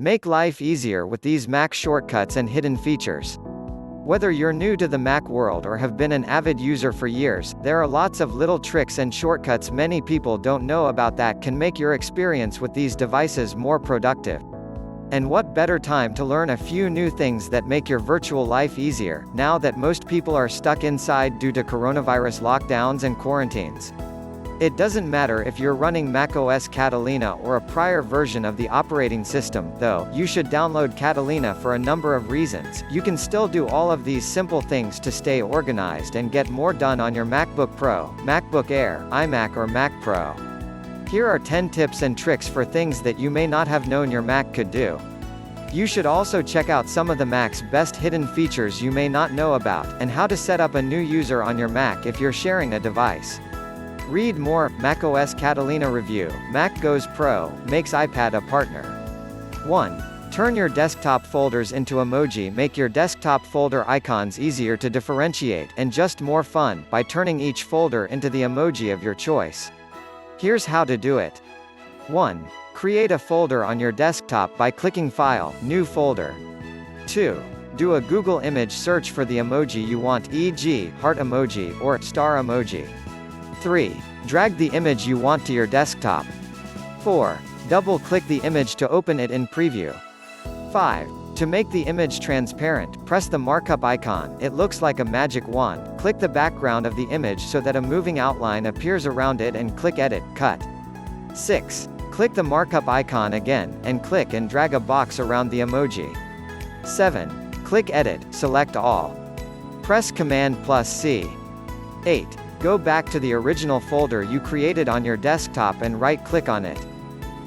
Make life easier with these Mac shortcuts and hidden features. Whether you're new to the Mac world or have been an avid user for years, there are lots of little tricks and shortcuts many people don't know about that can make your experience with these devices more productive. And what better time to learn a few new things that make your virtual life easier, now that most people are stuck inside due to coronavirus lockdowns and quarantines. It doesn't matter if you're running macOS Catalina or a prior version of the operating system, though. You should download Catalina for a number of reasons. You can still do all of these simple things to stay organized and get more done on your MacBook Pro, MacBook Air, iMac or Mac Pro. Here are 10 tips and tricks for things that you may not have known your Mac could do. You should also check out some of the Mac's best hidden features you may not know about, and how to set up a new user on your Mac if you're sharing a device. Read more. macOS Catalina Review. Mac Goes Pro, makes iPad a partner. 1. Turn your desktop folders into emoji. Make your desktop folder icons easier to differentiate, and just more fun, by turning each folder into the emoji of your choice. Here's how to do it. 1. Create a folder on your desktop by clicking File, New Folder. 2. Do a Google image search for the emoji you want, e.g., heart emoji, or star emoji. 3. Drag the image you want to your desktop. 4. Double-click the image to open it in Preview. 5. To make the image transparent, press the markup icon. It looks like a magic wand. Click the background of the image so that a moving outline appears around it and click Edit, Cut. 6. Click the markup icon again, and click and drag a box around the emoji. 7. Click Edit, select All. Press Command+C. 8. Go back to the original folder you created on your desktop and right-click on it.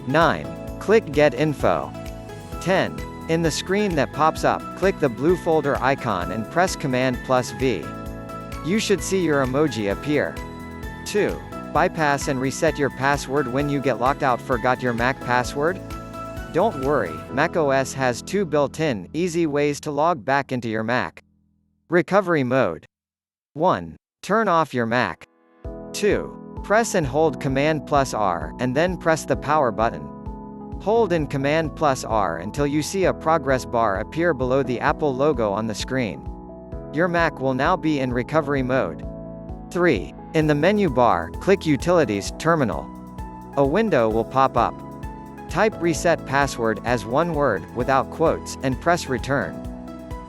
9. Click Get Info. 10. In the screen that pops up, click the blue folder icon and press Command+V. You should see your emoji appear. 2. Bypass and reset your password when you get locked out. Forgot your Mac password? Don't worry, macOS has 2 built-in, easy ways to log back into your Mac. Recovery mode. 1. Turn off your Mac. 2. Press and hold Command+R, and then press the power button. Hold in Command+R until you see a progress bar appear below the Apple logo on the screen. Your Mac will now be in recovery mode. 3. In the menu bar, click Utilities, Terminal. A window will pop up. Type Reset Password as one word, without quotes, and press Return.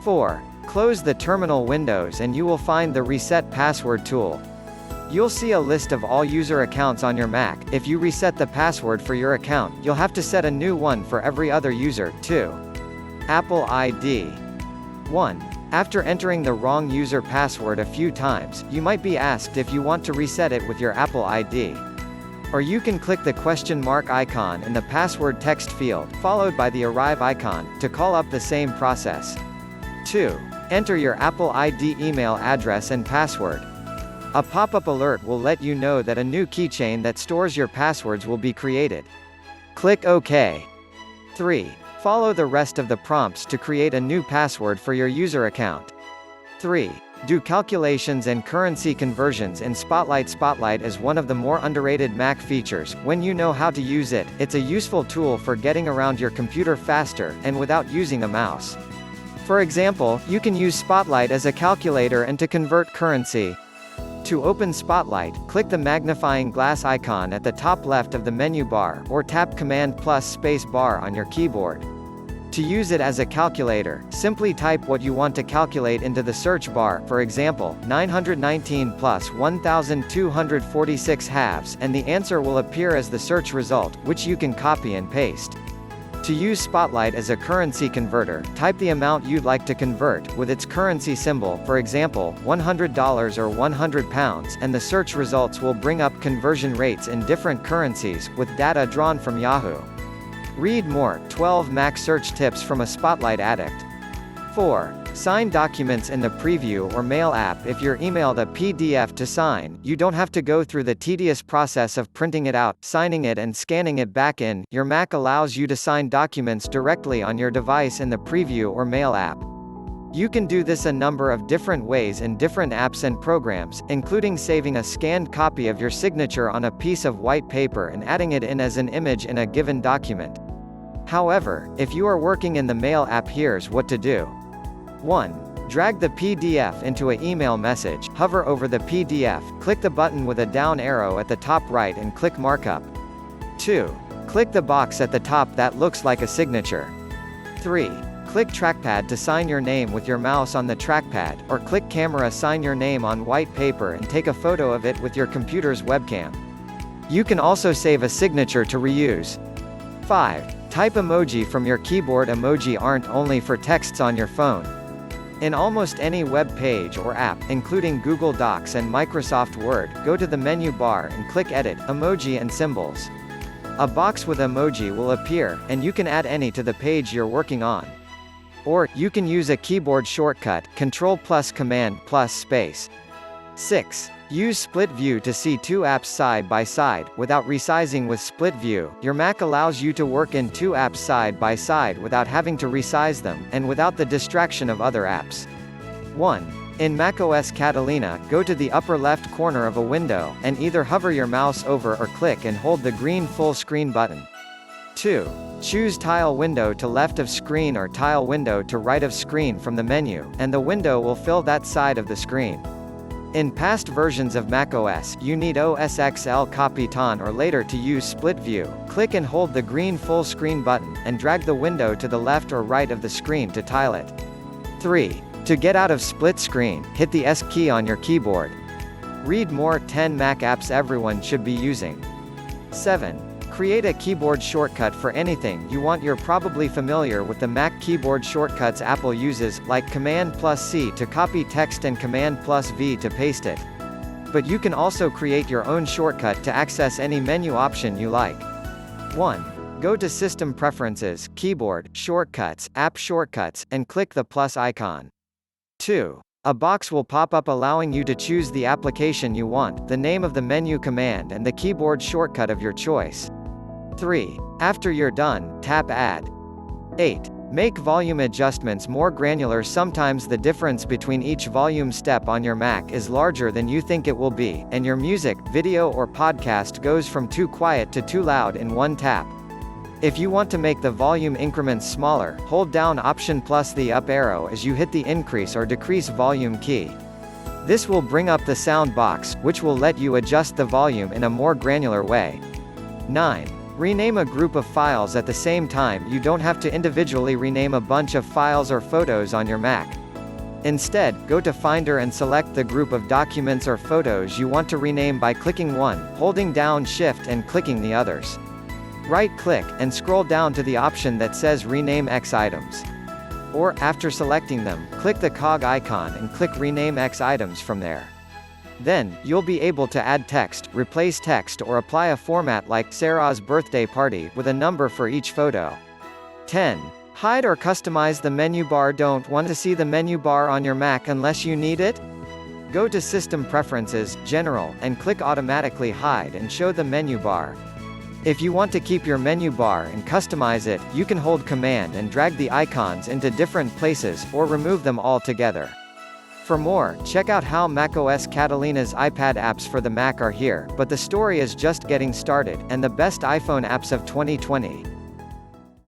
4. Close the terminal windows and you will find the Reset Password tool. You'll see a list of all user accounts on your Mac. If you reset the password for your account, you'll have to set a new one for every other user, too. Apple ID. 1. After entering the wrong user password a few times, you might be asked if you want to reset it with your Apple ID. Or you can click the question mark icon in the password text field, followed by the arrive icon, to call up the same process. 2. Enter your Apple ID email address and password. A pop-up alert will let you know that a new keychain that stores your passwords will be created. Click OK. 3. Follow the rest of the prompts to create a new password for your user account. 3. Do calculations and currency conversions in Spotlight. Spotlight is one of the more underrated Mac features. When you know how to use it, it's a useful tool for getting around your computer faster, and without using a mouse. For example, you can use Spotlight as a calculator and to convert currency. To open Spotlight, click the magnifying glass icon at the top left of the menu bar, or tap Command plus space bar on your keyboard. To use it as a calculator, simply type what you want to calculate into the search bar, for example, 919 plus 1246 halves, and the answer will appear as the search result, which you can copy and paste. To use Spotlight as a currency converter, type the amount you'd like to convert, with its currency symbol, for example, $100 or £100, and the search results will bring up conversion rates in different currencies, with data drawn from Yahoo. Read more, 12 Mac search tips from a Spotlight addict. 4. Sign documents in the Preview or Mail app. If you're emailed a PDF to sign, you don't have to go through the tedious process of printing it out, signing it and scanning it back in. Your Mac allows you to sign documents directly on your device in the Preview or Mail app. You can do this a number of different ways in different apps and programs, including saving a scanned copy of your signature on a piece of white paper and adding it in as an image in a given document. However, if you are working in the Mail app, here's what to do. 1. Drag the PDF into an email message, hover over the PDF, click the button with a down arrow at the top right and click Markup. 2. Click the box at the top that looks like a signature. 3. Click Trackpad to sign your name with your mouse on the trackpad, or click Camera, sign your name on white paper and take a photo of it with your computer's webcam. You can also save a signature to reuse. 5. Type emoji from your keyboard. Emoji aren't only for texts on your phone. In almost any web page or app, including Google Docs and Microsoft Word, go to the menu bar and click Edit, Emoji and Symbols. A box with emoji will appear, and you can add any to the page you're working on. Or, you can use a keyboard shortcut, Ctrl plus Command plus Space. 6. Use split view to see two apps side by side. Without resizing with split view, your Mac allows you to work in two apps side by side without having to resize them, and without the distraction of other apps. 1. In macOS Catalina, go to the upper left corner of a window, and either hover your mouse over or click and hold the green full screen button. 2. Choose Tile Window to left of screen or Tile Window to right of screen from the menu, and the window will fill that side of the screen. In past versions of macOS, you need OS X El Capitan or later to use split view. Click and hold the green full screen button, and drag the window to the left or right of the screen to tile it. 3. To get out of split screen, hit the S key on your keyboard. Read more 10 Mac apps everyone should be using. 7. Create a keyboard shortcut for anything you want. You're probably familiar with the Mac keyboard shortcuts Apple uses, like Command plus C to copy text and Command plus V to paste it. But you can also create your own shortcut to access any menu option you like. 1. Go to System Preferences, Keyboard, Shortcuts, App Shortcuts, and click the plus icon. 2. A box will pop up allowing you to choose the application you want, the name of the menu command and the keyboard shortcut of your choice. 3. After you're done, tap Add. 8. Make volume adjustments more granular. Sometimes the difference between each volume step on your Mac is larger than you think it will be, and your music, video or podcast goes from too quiet to too loud in one tap. If you want to make the volume increments smaller, hold down Option plus the up arrow as you hit the increase or decrease volume key. This will bring up the sound box, which will let you adjust the volume in a more granular way. 9. Rename a group of files at the same time. You don't have to individually rename a bunch of files or photos on your Mac. Instead, go to Finder and select the group of documents or photos you want to rename by clicking one, holding down Shift and clicking the others. Right-click, and scroll down to the option that says Rename X items. Or, after selecting them, click the cog icon and click Rename X items from there. Then, you'll be able to add text, replace text or apply a format like Sarah's birthday party with a number for each photo. 10. Hide or customize the menu bar. Don't want to see the menu bar on your Mac unless you need it? Go to System Preferences, General, and click Automatically Hide and show the menu bar. If you want to keep your menu bar and customize it, you can hold Command and drag the icons into different places, or remove them all together. For more, check out how macOS Catalina's iPad apps for the Mac are here, but the story is just getting started, and the best iPhone apps of 2020.